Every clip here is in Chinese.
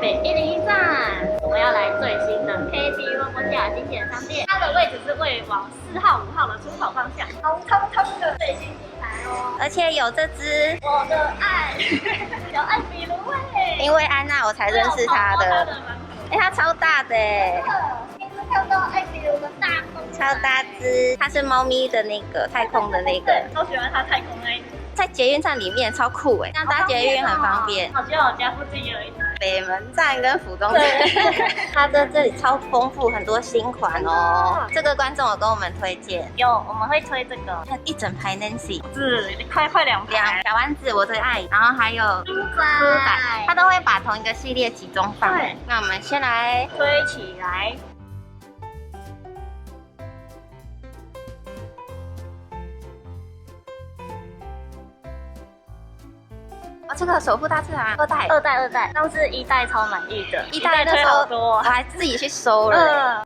北101站，我们要来最新的 KB 罗波甲经典商店，它的位置是位往4号、5号的出口方向，红彤彤的最新品牌哦，而且有这只我的爱小爱比芦荟，因为安娜我才认识她的，哎，它超大的哎，看到爱比芦的大空，超大只，它是猫咪的那个太空的那个，超喜欢它太空那一只，在捷运站里面超酷哎，这样搭捷运很方便。好像我家附近也有一台。北门站跟府中站，它在这里超丰富，很多新款哦。这个观众有跟我们推荐，有我们会推这个，看一整排 Nancy， 是快2排。小丸子我最爱，然后还有猪仔，它都会把同一个系列集中放。对，那我们先来推起来。哦，这个守护大自然2代，但是1代超满意的，1代那时候我还自己去收了。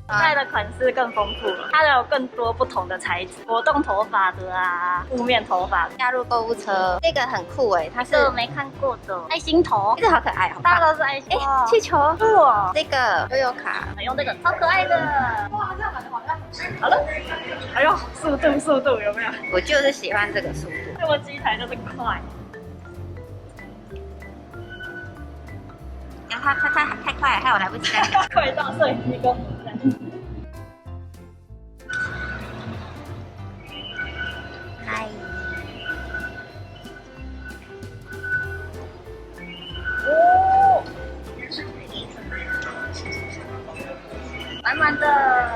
1代的款式更丰富了，它有更多不同的材质，果冻头发的啊，雾面头发的。加入购物车，这个很酷哎，它是这个没看过的爱心头，这个好可爱，好棒，大家都是爱心。哎，气球，哇，这个悠悠卡，用这个超可爱的。哇，这样买的好像好了，哎呦，速度有没有？我就是喜欢这个速度，这么机台就是快。它太快了，害我来不及。快到摄影机跟不上。嗨。哦。满满的，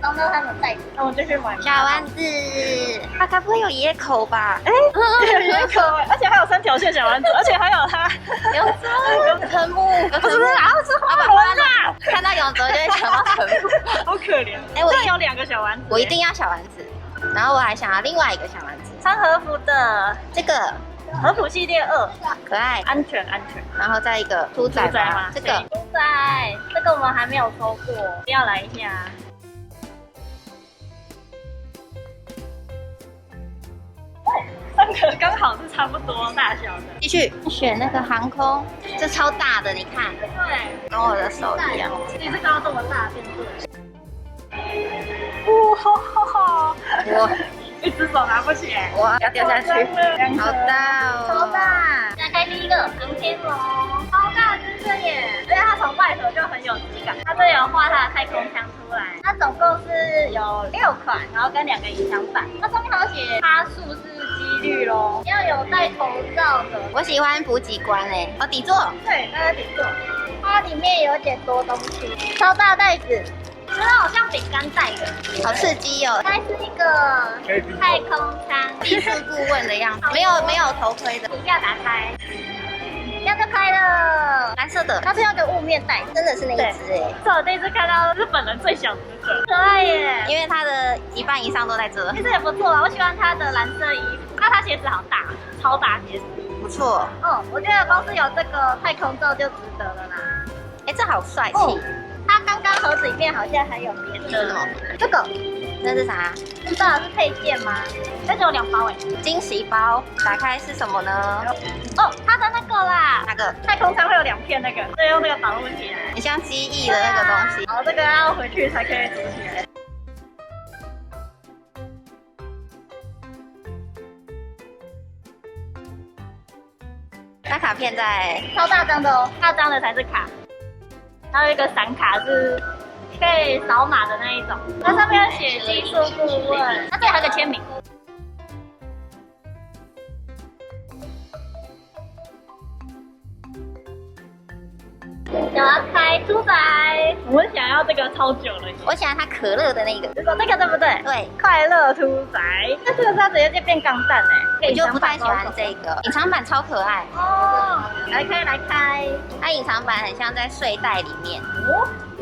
刚刚他们带，那我就去买小丸子，它该不会有野口吧？哎，野口，而且还有3条线小丸子，而且还有它有藤木，不是啊，是花轮啊！看到永泽就会想到藤木，好可怜。哎，我有2个小丸子，我一定要小丸子，然后我还想要另外一个小丸子，穿和服的这个和服系列2，可爱，安全。然后再一个猪仔吗？这个猪仔，这个我们还没有收过，一定要来一下。3个刚好是差不多大小的。继续选那个航空，这超大的，你看，对，跟我的手一样。第一次看到这么大的变哇，我一只手拿不起来，哇，要掉下去，好大哦，超大。现在开第一个航天龙，超大只的耶！而且它从外头就很有质感，它这里有画它的太空枪出来。它总共是有6款，然后跟2个隐藏版。它上面好像写它数是几率咯，要有戴头罩的。我喜欢补给官哎，哦，底座，对，它的底座，它里面有点多东西，超大袋子。觉得好像饼干袋的，好刺激哦！它是一个太空舱技术顾问的样子，没有头盔的，底下打开，这样就开了。蓝色的，它是用个雾面袋，真的是那一只哎，是我第一次看到日本人最小只的，可爱耶！因为它的1半以上都在这，其实也不错啊，我喜欢它的蓝色衣服，它鞋子好大，超大鞋子，不错。我觉得光是有这个太空罩就值得了啦。哎，这好帅气。它刚刚盒子里面好像还有别的，这个那是啥？不知道是配件吗？这只有2包哎。惊喜包，打开是什么呢？哦，它的那个啦，哪个？太空舱会有2片那个，所以用那个保护起来。很像机翼的那个东西。然后这个要回去才可以组起来。那卡片在超大张的哦，大张的才是卡。还有一个闪卡是可以扫码的那一种，它上面有写技术顾问，它这里还有个签名。想要开猪仔，我们想要这个超久了。我喜欢它可乐的那个，这个对不对？对，快乐猪仔，那这个是它直接就变钢弹哎，我就不太喜欢这个隐藏版，超可爱哦。来开，它隐藏版很像在睡袋里面，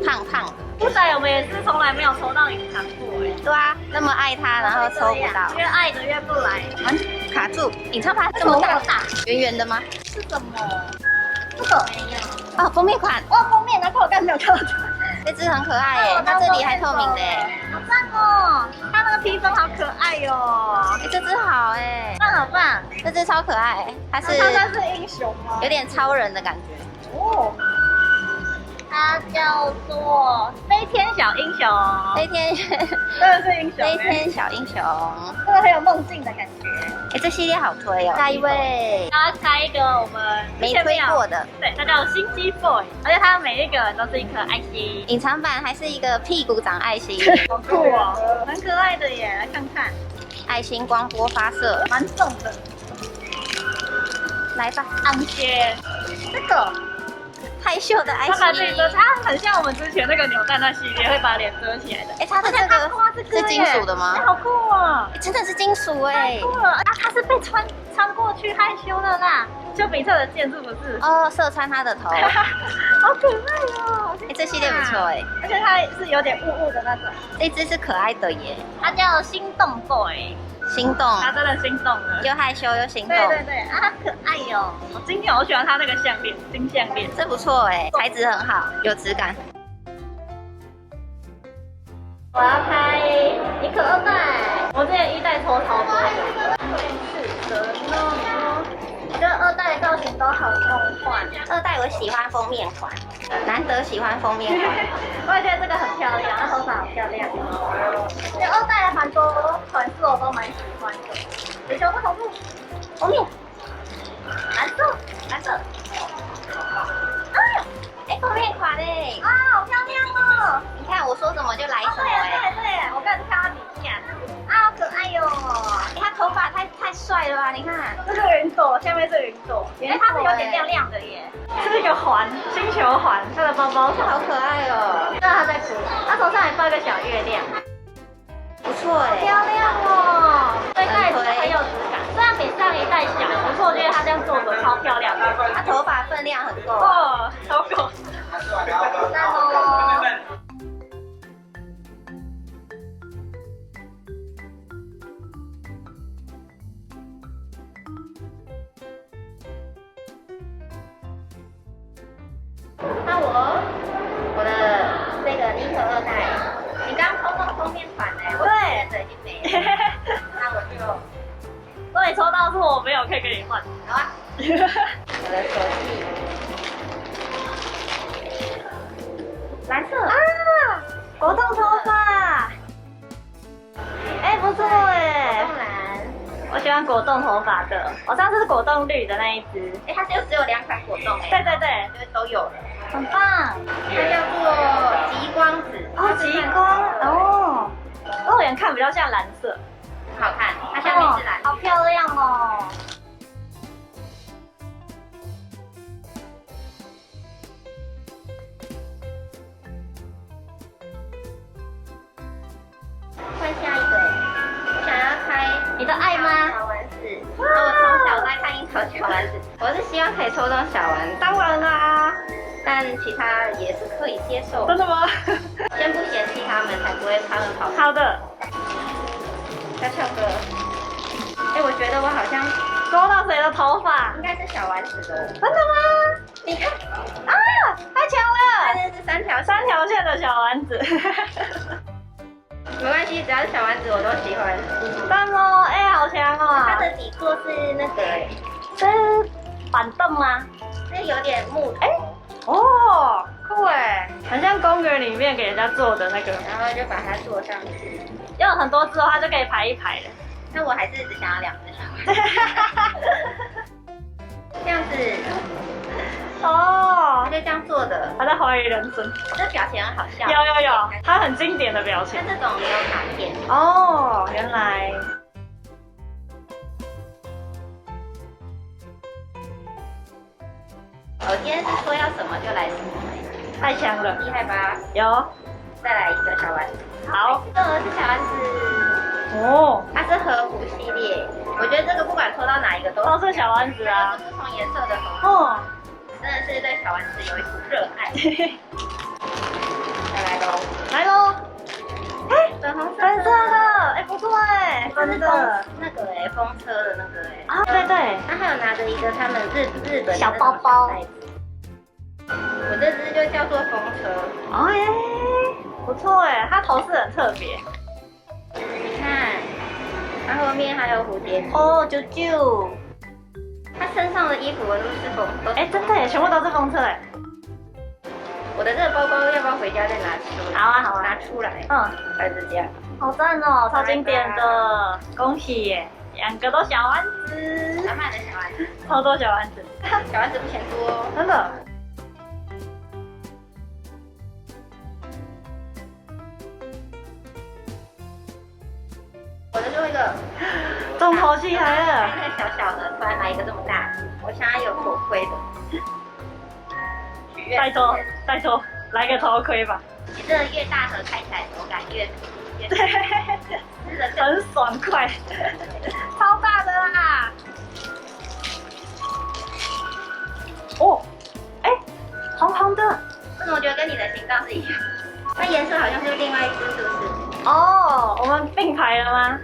胖胖的。猪仔我们也是从来没有抽到隐藏过哎。对啊，那么爱它，然后抽不到，越爱的越不来，卡住。隐藏版这么大，圆圆的吗？是什么？这个没有。哦，封面款，封面，难怪我刚才没有看到它。这只很可爱耶，它这里还透明的耶，好赞哦！它那个披风好可爱哟！这只好哎，棒好棒！这只超可爱，它是英雄吗？有点超人的感觉。哦，它叫做飞天小英雄。飞天，真的是英雄。飞天小英雄，这个很有梦境的感觉。哎，这系列好推哦。下一位，他开一个我们没推过的，对，它叫心机 boy， 而且它每一个人都是一颗爱心。隐藏版还是一个屁股长爱心，好酷哦，蛮可爱的耶，来看看。爱心光波发射，蛮重的。来吧，昂些，这个害羞的爱它把自己心。遮，它很像我们之前那个扭蛋那系列，会把脸遮起来的。哎，它的这个是金属的吗？好酷哦！真的是金属哎！酷了啊！它是被穿过去害羞的啦，丘比特的箭是不是？哦，射穿他的头，好可爱哦！哎，这系列不错哎，而且它是有点雾雾的那种。这只是可爱的耶，它叫心动 boy， 心动，它真的心动了，又害羞又心动，对对对啊，它可爱哟！我今天我喜欢它那个项链，金项链，这不错哎，材质很好，有质感。我要开一颗2代，我之前1代抽超多的，是的呢。我觉得2代造型都很梦幻。2代我喜欢封面款，难得喜欢封面款。我也觉得这个很漂亮，它头发好漂亮。其实2代的蛮多款式我都蛮喜欢的。有什么红布、红面、蓝色、蓝色。哎，封面款哎，啊，好漂亮哦！你看我说什么就来什么哎。对，我刚才看到底下，啊，好可爱哟！哎，他头发太帅了吧？你看，这是云朵，下面是云朵，哎，它是有点亮亮的耶。这是一个环，星球环，它的包包好可爱哦。那它在哭，它头上还放一个小月亮，不错哎，漂亮哦！这一代也是很有质感，虽然比上一代小，不过我觉得它这样做的超漂亮的。他头发分量很够。哦，超够。赞哦！那我的这个尼可2代，你刚抽中封面款哎，我对，这已经没了，那我就，所以抽到是我没有可以跟你换。好啊，我的手机，蓝色啊，果冻头发，哎，不错哎，果冻蓝，我喜欢果冻头发的，我上次是果冻绿的那一只。哎，它只有2款果冻哎，对对对，就是都有了，很棒。它叫做极光紫，哦，极光哦，肉眼看比较像蓝色，很好看，它下面是蓝色，好漂亮哦。换下一个，我想要开你的爱吗？小丸子，那我从小在看樱桃小丸子，我是希望可以抽中小丸子，当然啦，但其他也是可以接受。真的吗？先不嫌弃他们，才不会他们跑。好的，小巧哥，哎，我觉得我好像勾到谁的头发？应该是小丸子的，真的吗？你看，啊，太强了！它这是3条线的小丸子。没关系，只要是小丸子我都喜欢。赞哦，哎，好强哦！它的底座是那个，这是板凳吗？是有点木头，哦，酷哎，很像公园里面给人家做的那个，然后就把它坐上去。有很多之后，它就可以排一排了。那我还是只想要2只小丸子。这样子，哦，他就这样做的，他在怀疑人生。这表情很好笑。有，他很经典的表情像。这种也有卡片。哦，原来。我今天是说要什么就来什么，太强了，厉害吧？有，再来一个小丸子。好，这个是小丸子，哦，它是和服系列。我觉得这个不管抽到哪一个都都是小丸子啊都。是不同颜色的和服，哦，真的是对小丸子有一股热爱。再来喽，来喽，哎，粉红色粉色的，哎，不错哎，这是真的。那个哎，风车的那个哎。啊，对对，他还有拿着一个他们日本的小包包那种小袋子。我这只就叫做风车。哦耶，不错哎，它头饰很特别。你看，它后面还有蝴蝶结。哦，啾啾。它身上的衣服纹路是风，哎，真的耶，全部都是风车哎。我的这个包包要不要回家再拿出来？好啊，好啊，拿出来。嗯，还是这样。好赞哦，超经典的，恭喜耶，2个都小丸子，满满的小丸子，超多小丸子，小丸子不嫌多哦。真的。我的最后一个重头戏来了，那个小小的，突然来一个这么大，我想要有头盔的。拜托拜托，来个头盔吧。你这个越大盒开起来手感越对，很爽快，超大的啦！哦，哎，红红的，为什么我觉得跟你的形状是一样？那颜色好像是另外一只，是不是？哦，我们并排了吗？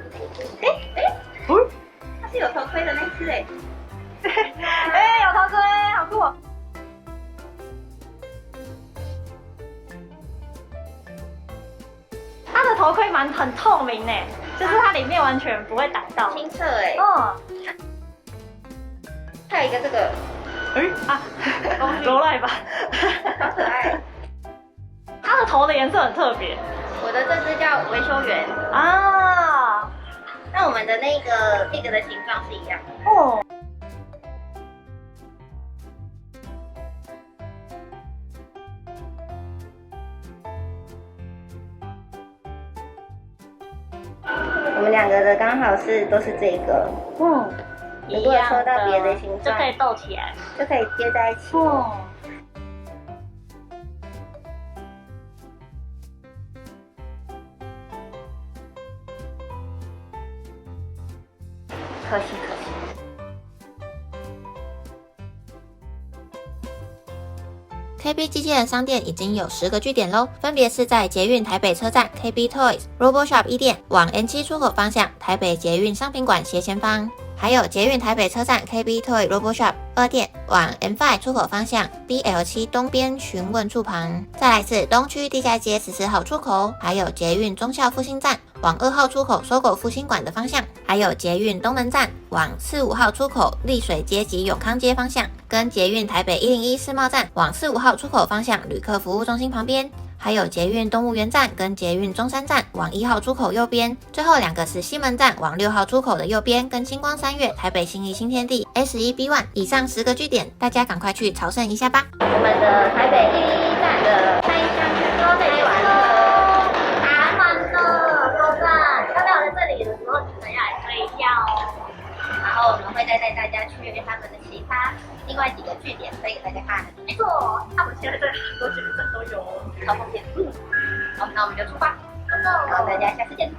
它是有头盔的那只哎。哎，有头盔，好酷哦！它的头盔很透明呢，就是它里面完全不会挡到。清澈哎。哦，还有一个这个，罗赖吧，好可爱。它的头的颜色很特别。我的这只叫维修员啊，那我们的那个的形状是一样。哦。我们2个的刚好都是这个，如果抽到别的形状就可以斗起来，就可以接在一起。可惜。KB 机器人商店已经有10个据点喽，分别是在捷运台北车站 KB Toys、RoboShop 1店往 N7 出口方向，台北捷运商品馆斜前方。还有捷运台北车站 KB Toy RoboShop 2店往 M5 出口方向 BL7 东边询问处旁，再来是东区地下街14号出口，还有捷运忠孝复兴站往2号出口搜狗复兴馆的方向，还有捷运东门站往45号出口丽水街及永康街方向，跟捷运台北101世贸站往45号出口方向旅客服务中心旁边。还有捷运动物园站跟捷运中山站往1号出口右边，最后2个是西门站往6号出口的右边，跟星光三月、台北信义新天地 S1B1 以上10个据点，大家赶快去朝圣一下吧。我们的台北111站的开箱全都开完了，打满了，超赞！要不要在这里的时候记得要来吹一下哦。然后我们会再带大家去他们的其他另外几个据点推给大家看。没错，他们现在这里很多据点都有，超方便。好，那我们就出发。好，大家下次见。